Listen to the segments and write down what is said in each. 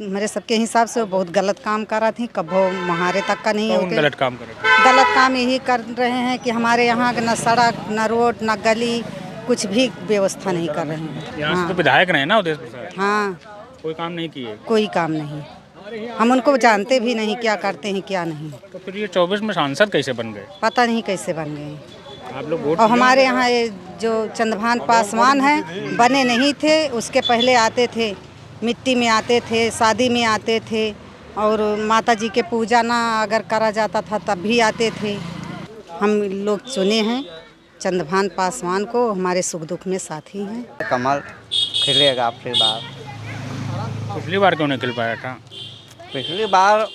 मेरे सबके हिसाब से वो बहुत गलत काम कर रही थी। कभी मुहारे तक का नहीं होते। गलत काम कर गलत काम यही कर रहे हैं कि हमारे यहाँ न सड़क न रोड न गली कुछ भी व्यवस्था नहीं कर रहे हैं। यहाँ से तो विधायक रहे ना उदय प्रसाद, हाँ, कोई काम नहीं किए। कोई काम नहीं। हम उनको जानते भी नहीं क्या करते हैं क्या नहीं। तो फिर ये 24 में सांसद कैसे बन गए? पता नहीं कैसे बन गए। आप लोग वोट और हमारे यहाँ ये जो चंद्रभान पासवान हैं बने नहीं थे, उसके पहले आते थे, मिट्टी में आते थे, शादी में आते थे और माता जी के पूजा ना अगर करा जाता था तब भी आते थे। हम लोग चुने हैं चंद्रभान पासवान को, हमारे सुख दुख में साथी हैं। कमल खिलेगा आपकी बार। पिछली बार क्यों नहीं खिल पाया था? पिछली बार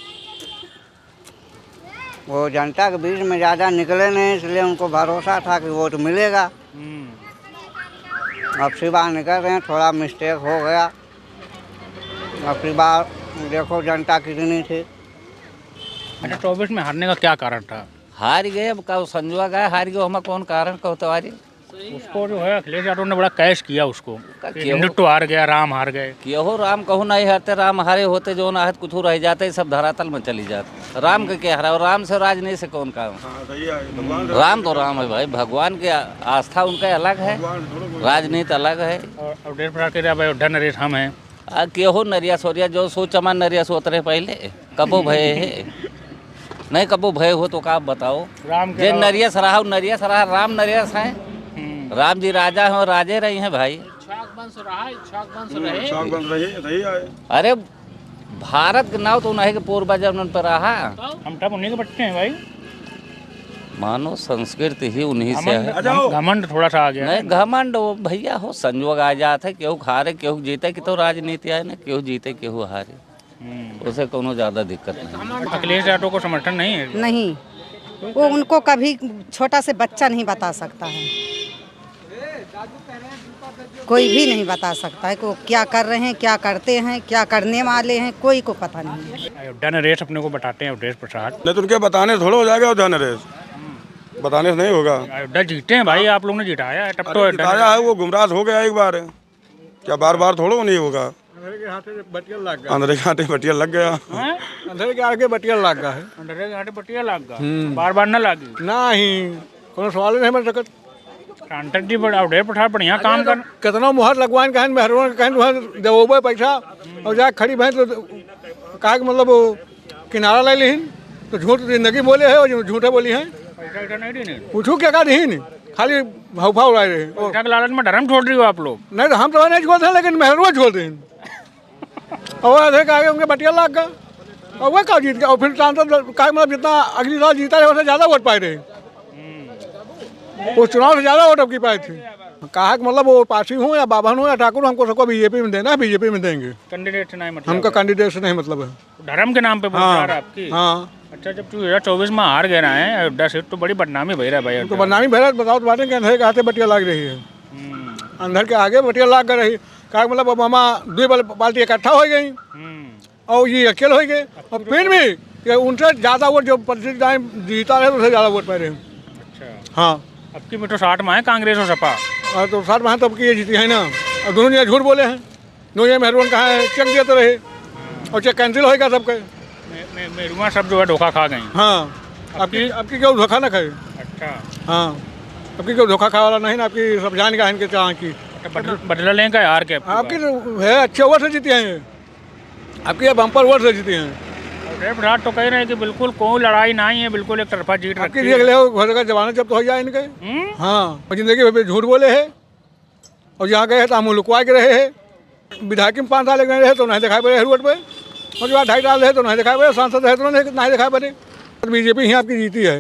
वो जनता के बीच में ज़्यादा निकले नहीं, इसलिए उनको भरोसा था कि वोट मिलेगा। अब की बार निकल रहे हैं, थोड़ा मिस्टेक हो गया। अब की बार देखो जनता कितनी थी। अच्छा, 24 में हारने का क्या कारण था? हार गए। अब का संजुआ गए हार गए, हमें कौन कारण कहते वारी। उसको जो है अखिलेश यादव ने बड़ा कैश किया उसको। क्यों? हिंदुत्व हार गया, राम हार गए। क्यों राम कहूँ नहीं हारते, राम हारे होते जो ना कुछ रह जाते, सब धरातल में चली जाते। राम के क्या हरा, और राम से राजनीति से कौन काम? राम तो राम है भाई, भगवान की आस्था उनका अलग है, राजनीति अलग है। और डेढ़ प्रकार के अयोध्या नरेश हम हैं। क्यों नरिया सोरिया जो सो चमान नरिया सोत रहे पहले कबो भय है नहीं, कबो भय हो तो का बताओ। जे नरिया सराह नरिया सराह राम नरिया है। राम जी राजा हैं और राजे रही हैं भाई। अरे भारत के नाव तो उन्हीं के पूर्वज पर रहा। हम तब उन्हीं के बच्चे हैं भाई। मानो संस्कृति ही उन्हीं से है। घमंड थोड़ा सा आ गया। नहीं घमंड वो भैया हो संयोग आ जाते, केहू हारे केहू जीते की तो राजनीति है ना, केहू जीते केहू हारे, उसे कोनो ज्यादा दिक्कत नहीं। अखिलेश यादव को समर्थन नहीं है? नहीं, वो उनको कभी छोटा से बच्चा नहीं बता सकता है, कोई भी नहीं बता सकता है कि वो क्या कर रहे हैं, क्या करते हैं, क्या करने वाले हैं, कोई को पता नहीं है। अयोध्या नरेश अपने को बताते हैं अवधेश प्रसाद। नहीं तो उनके बताने थोड़ा हो जाएगा अयोध्या नरेश, बताने से नहीं होगा। अयोध्या जीते हैं भाई, आप लोगों ने जिताया है तब तो। जिताया है, वो गुमराह हो गया एक बार, क्या बार बार थोड़ा नहीं होगा। अंधेरे के हाथे बटिया लग गया। अंधेरे के हाथे बटिया लग गया। अंधेरे के आगे बटिया लग गया है। अंधेरे के हाथे बटिया लग गया, बार बार न लागी नहीं, कोनो सवाल नहीं बन सकत। कांटक जी बड़ा अवधेश प्रसाद बढ़िया काम कर। कितना मुहर लगवान कहन मेहरबान कहन वहाँ देवोबे पैसा और जा खड़ी भैंस तो कहा कि मतलब किनारा ले लीन तो झूठ जिंदगी बोले है और झूठे बोली हैं। पैसा नहीं देने पूछू क्या कहा दी खाली भाव उड़ा रहे हैं। लालच में धर्म छोड़ रही हो आप लोग? नहीं तो हम तो नहीं छोड़ते हैं, लेकिन मेहरबान छोड़ते हैं। और आधे आगे उनके बटिया लाग गया और वह का जीत गया। और फिर सांसद का मतलब जितना अगली साल जीता है उससे ज़्यादा वोट पाए थे, उस चुनाव से ज़्यादा वोट अब की पाए थे। कहा कि मतलब वो पासी हूँ या बाभन हूँ या ठाकुर, हमको सबको बीजेपी में देना है, बीजेपी में देंगे। कैंडिडेट से नहीं मतलब? हमका कैंडिडेट से नहीं मतलब है, धर्म के नाम पे हाँ, आपकी। हाँ। अच्छा, जब 2024 में हार गए रहे हैं अयोध्या से तो बड़ी बदनामी भई रहा है भाई। तो बदनामी भैया बताओ तो बातें कि अंधेरे के हाथे बटिया लाग रही है, अंधर के आगे बटिया लाग कर रही। कहा मतलब अब मामा दो पार्टी इकट्ठा हो गई और ये अकेले हो गए, और फिर भी उनसे ज़्यादा वोट जो जीता रहे उससे ज़्यादा वोट पाए रहे। अच्छा, हाँ। अब की में तो 60 में है कांग्रेस और सपा। और तो 60 में तब की ये जीती है ना, और दोनों ने झूठ बोले हैं। दोनों ये मेहरबान कहा है चेक देते रहे और चेक कैंसिल होएगा सबके। मेरुआ सब जो है धोखा खा गई। हाँ, आपकी क्यों धोखा ना खाए। अच्छा, हाँ, आपकी क्यों धोखा खा वाला नहीं ना, आपकी सब जान का इनके चाह की बदला लें का यार के आपकी तो है अच्छे वोट से जीती हैं, आपकी ये बम्पर वोट से जीती हैं। प्रसाद तो कह रहे हैं कि बिल्कुल कोई लड़ाई नहीं है, बिल्कुल एक तरफा जीत आपकी देख ले घर का जमाना जब तो हो जाए इनके। हाँ, और जिंदगी में झूठ बोले है और जहाँ गए तो हम लुकवा के रहे हैं। विधायक में 5 साल रहे तो नहीं दिखाई पड़े रोड पे, और जो 2.5 साल रहे तो नहीं दिखाई पड़े, सांसद रहे तो नहीं दिखाई पड़े। बीजेपी ही आपकी जीती है,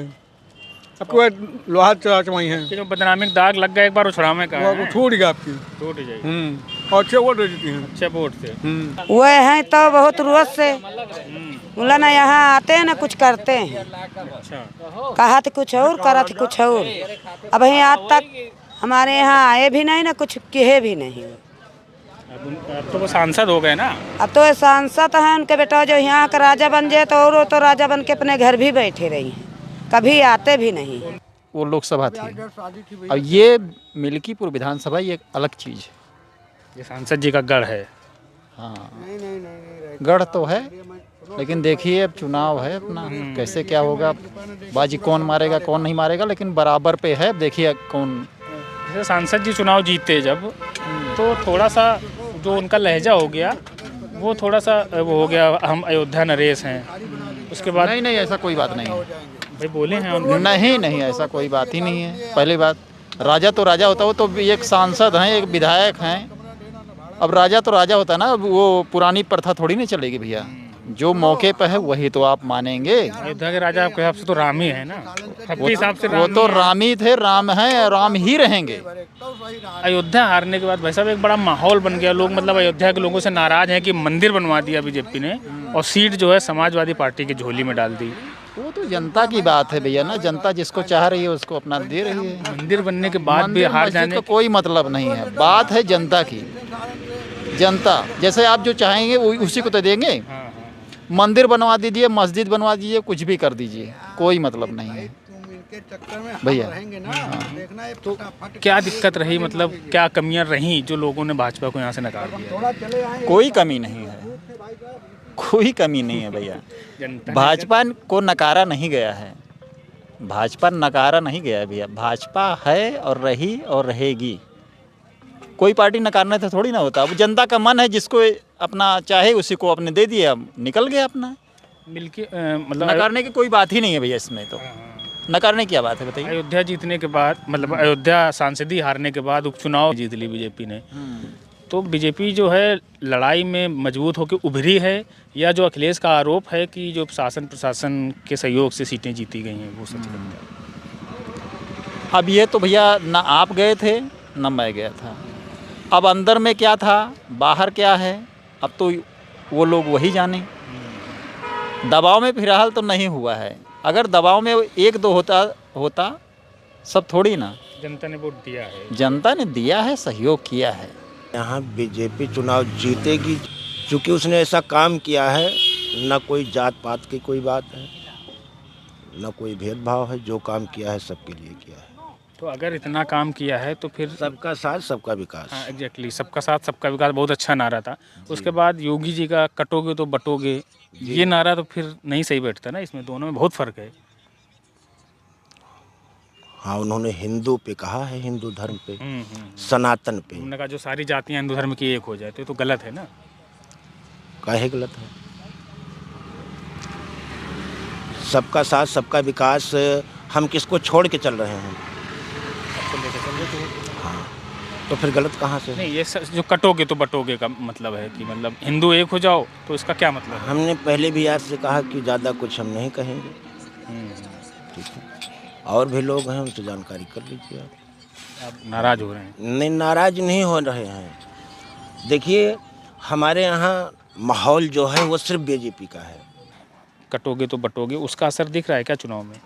आपकी वह लोहा चमाई है। बदनामी दाग लग गया एक बार उछरामे का, छूट गया आपकी, छूट जाएगी। और अच्छे वोट जीती हैं, अच्छे वोट से। वो हैं तो बहुत रोज से बोला ना, यहाँ आते हैं ना कुछ करते हैं। अच्छा, कहा थे कुछ और, करा थे कुछ और। अब यहीं आज तक हमारे यहाँ आए भी नहीं ना, कुछ कहे भी नहीं। अब तो वो सांसद हो गए ना। अब तो सांसद हैं उनके बेटा, जो यहाँ का राजा बन जाए तो और वो तो राजा बन के अपने घर भी बैठे रही हैं, कभी आते भी नहीं। वो लोकसभा थी, अब ये मिल्कीपुर विधानसभा ये एक अलग चीज़ है। ये सांसद जी का गढ़ है। हाँ, गढ़ तो है, लेकिन देखिए अब चुनाव है अपना, कैसे क्या होगा, बाजी कौन मारेगा कौन नहीं मारेगा, लेकिन बराबर पे है। देखिए कौन, जैसे सांसद जी चुनाव जीते जब, तो थोड़ा सा जो उनका लहजा हो गया वो थोड़ा सा वो हो गया, हम अयोध्या नरेश हैं। उसके बाद नहीं नहीं ऐसा कोई बात नहीं है। भाई बोले हैं उन्होंने। नहीं नहीं ऐसा कोई बात ही नहीं है। पहली बात, राजा तो राजा होता है, वो तो एक सांसद हैं, एक विधायक हैं। अब राजा तो राजा होता है ना, अब वो पुरानी प्रथा थोड़ी नहीं चलेगी भैया। जो मौके पर है वही तो आप मानेंगे। अयोध्या के राजा आपके हिसाब से तो राम ही है ना, सबके हिसाब से वो तो राम ही थे, राम हैं, राम ही रहेंगे। अयोध्या हारने के बाद भाई साहब एक बड़ा माहौल बन गया। लोग मतलब अयोध्या के लोगों से नाराज हैं कि मंदिर बनवा दिया बीजेपी ने और सीट जो है समाजवादी पार्टी की झोली में डाल दी। वो तो जनता की बात है भैया ना, जनता जिसको चाह रही है उसको अपना दे रही है। मंदिर बनने के बाद भी हार जाने का कोई मतलब नहीं है, बात है जनता की। जनता जैसे आप जो चाहेंगे उसी को तो देंगे। मंदिर बनवा दीजिए, मस्जिद बनवा दीजिए, कुछ भी कर दीजिए, कोई मतलब नहीं है भैया। तो क्या दिक्कत रही, मतलब क्या कमियां रहीं जो लोगों ने भाजपा को यहाँ से नकार दिया? कोई कमी नहीं है, कोई कमी नहीं है भैया। भाजपा को नकारा नहीं गया है, भाजपा नकारा नहीं गया है भैया। भाजपा है और रही और रहेगी। कोई पार्टी नकारने से थोड़ी ना होता। अब जनता का मन है, जिसको अपना चाहे उसी को अपने दे दिया, निकल गया अपना। मिलके मतलब नकारने की कोई बात ही नहीं है भैया इसमें। तो नकारने की क्या बात है बताइए। अयोध्या जीतने के बाद, मतलब अयोध्या सांसदी हारने के बाद उपचुनाव जीत ली बीजेपी ने, तो बीजेपी जो है लड़ाई में मजबूत होकर उभरी है, या जो अखिलेश का आरोप है कि जो शासन प्रशासन के सहयोग से सीटें जीती गई हैं वो सच लगता है? अब ये तो भैया ना आप गए थे ना मैं गया था। अब अंदर में क्या था बाहर क्या है, अब तो वो लोग वही जाने। दबाव में फिलहाल तो नहीं हुआ है। अगर दबाव में एक दो होता सब थोड़ी ना। जनता ने वोट दिया है, जनता ने दिया है, सहयोग किया है। यहाँ बीजेपी चुनाव जीतेगी, क्योंकि उसने ऐसा काम किया है। न कोई जात पात की कोई बात है, न कोई भेदभाव है। जो काम किया है सबके लिए किया है। तो अगर इतना काम किया है तो फिर सबका साथ सबका विकास। हाँ एग्जैक्टली, सबका साथ सबका विकास बहुत अच्छा नारा था। उसके बाद योगी जी का कटोगे तो बटोगे, ये नारा तो फिर नहीं सही बैठता ना। इसमें दोनों में बहुत फर्क है। हाँ, उन्होंने हिंदू पे कहा है, हिंदू धर्म पे, सनातन पे। उन्होंने कहा जो सारी जातियां हिंदू धर्म की एक हो जाए, तो ये तो गलत है ना। काहे गलत है? सबका साथ सबका विकास हम किसको छोड़ के चल रहे हैं? हाँ, तो फिर गलत कहाँ से? नहीं, ये जो कटोगे तो बटोगे का मतलब है कि मतलब हिंदू एक हो जाओ, तो इसका क्या मतलब है? हमने पहले भी आपसे कहा कि ज़्यादा कुछ हम नहीं कहेंगे। ठीक है, और भी लोग हैं, उनसे जानकारी कर लीजिए आप नाराज हो रहे हैं? नहीं, नाराज नहीं हो रहे हैं। देखिए, हमारे यहाँ माहौल जो है वो सिर्फ बीजेपी का है। कटोगे तो बटोगे, उसका असर दिख रहा है क्या चुनाव में?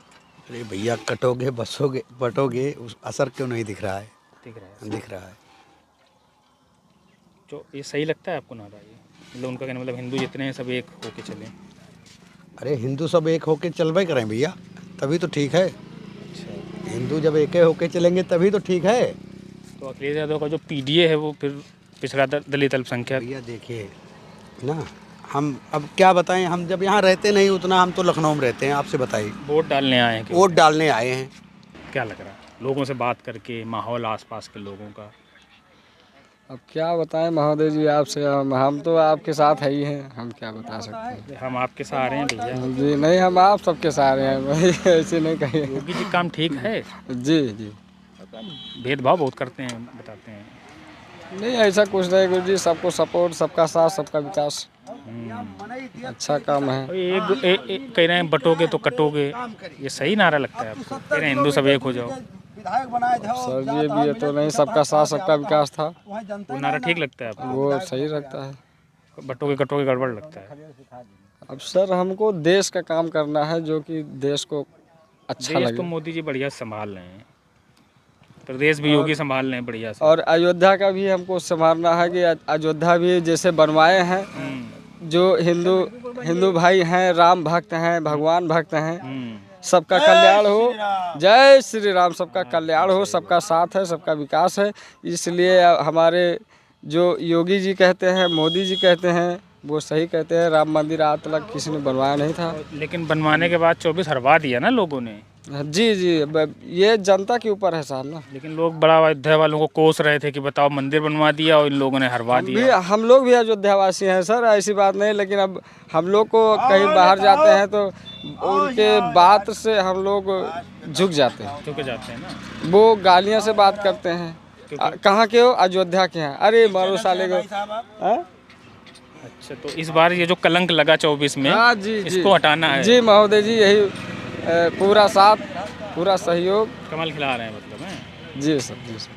अरे भैया, कटोगे बसोगे बटोगे, उस असर क्यों नहीं दिख रहा है? दिख रहा है। तो ये सही लगता है आपको नारा? ये मतलब उनका कहना मतलब हिंदू जितने हैं सब एक होके चलें। अरे हिंदू सब एक होके चलवे करें भैया, तभी तो ठीक है। अच्छा, हिंदू जब एक होके चलेंगे तभी तो ठीक है। तो अखिलेश यादव का जो पीडीए है वो फिर पिछड़ा दलित अल्पसंख्यक। भैया देखिए ना, हम अब क्या बताएं, हम जब यहाँ रहते नहीं उतना, हम तो लखनऊ में रहते हैं। आपसे बताइए, वोट डालने आए हैं क्या? वोट डालने आए हैं। क्या लग रहा है लोगों से बात करके, माहौल आसपास के लोगों का? अब क्या बताएं महोदय जी आपसे, हम तो आपके साथ है ही हैं, हम क्या बता सकते हैं। हम आपके साथ आ रहे हैं भैया जी नहीं, हम आप सबके साथ हैं भाई, ऐसे नहीं कहिए। योगी जी काम ठीक है? जी जी, भेदभाव बहुत करते हैं बताते हैं। नहीं ऐसा कुछ नहीं गुरु जी, सबको सपोर्ट, सबका साथ सबका विकास, अच्छा काम है। कह रहे हैं बटोगे तो कटोगे, ये सही नारा लगता है आपको? कह रहे हैं हिंदू सब एक हो जाओ। सर जी भी ये तो नहीं, सबका साथ सबका विकास था, वो नारा ठीक लगता है आपको? वो सही लगता है। बटोगे कटोगे गड़बड़ लगता है? अब सर हमको देश का काम करना है, जो कि देश को अच्छा लगे। तो मोदी जी बढ़िया संभाल रहे हैं, प्रदेश भी योगी संभाल रहे हैं बढ़िया से। और अयोध्या का भी हमको संभालना है कि अयोध्या भी जैसे बनवाए हैं, जो हिंदू भाई हैं, राम भक्त हैं, भगवान भक्त हैं, सबका कल्याण हो। जय श्री राम। सबका कल्याण हो, सबका साथ है, सबका विकास है। इसलिए हमारे जो योगी जी कहते हैं, मोदी जी कहते हैं, वो सही कहते हैं। राम मंदिर आज तक किसी ने बनवाया नहीं था, लेकिन बनवाने के बाद 24 हरवा दिया ना लोगों ने। जी जी, ये जनता के ऊपर है साहब ना। लेकिन लोग बड़ा अयोध्या वालों को कोस रहे थे कि बताओ मंदिर बनवा दिया और इन लोगों ने हरवा दिया। हम लोग भी अयोध्यावासी हैं सर, ऐसी बात नहीं, लेकिन अब हम लोग को कहीं बाहर जाते हैं तो उनके बात से हम लोग झुक जाते हैं ना। वो गालियाँ से बात करते हैं, कहाँ के हो? अयोध्या के हैं। अरे मारो साले को। अच्छा, तो इस बार ये जो कलंक लगा 24 में, हाँ जी, इसको हटाना है। जी महोदय जी, यही पूरा साथ, पूरा सहयोग कमल खिला रहे हैं मतलब है। जी सर, जी सर।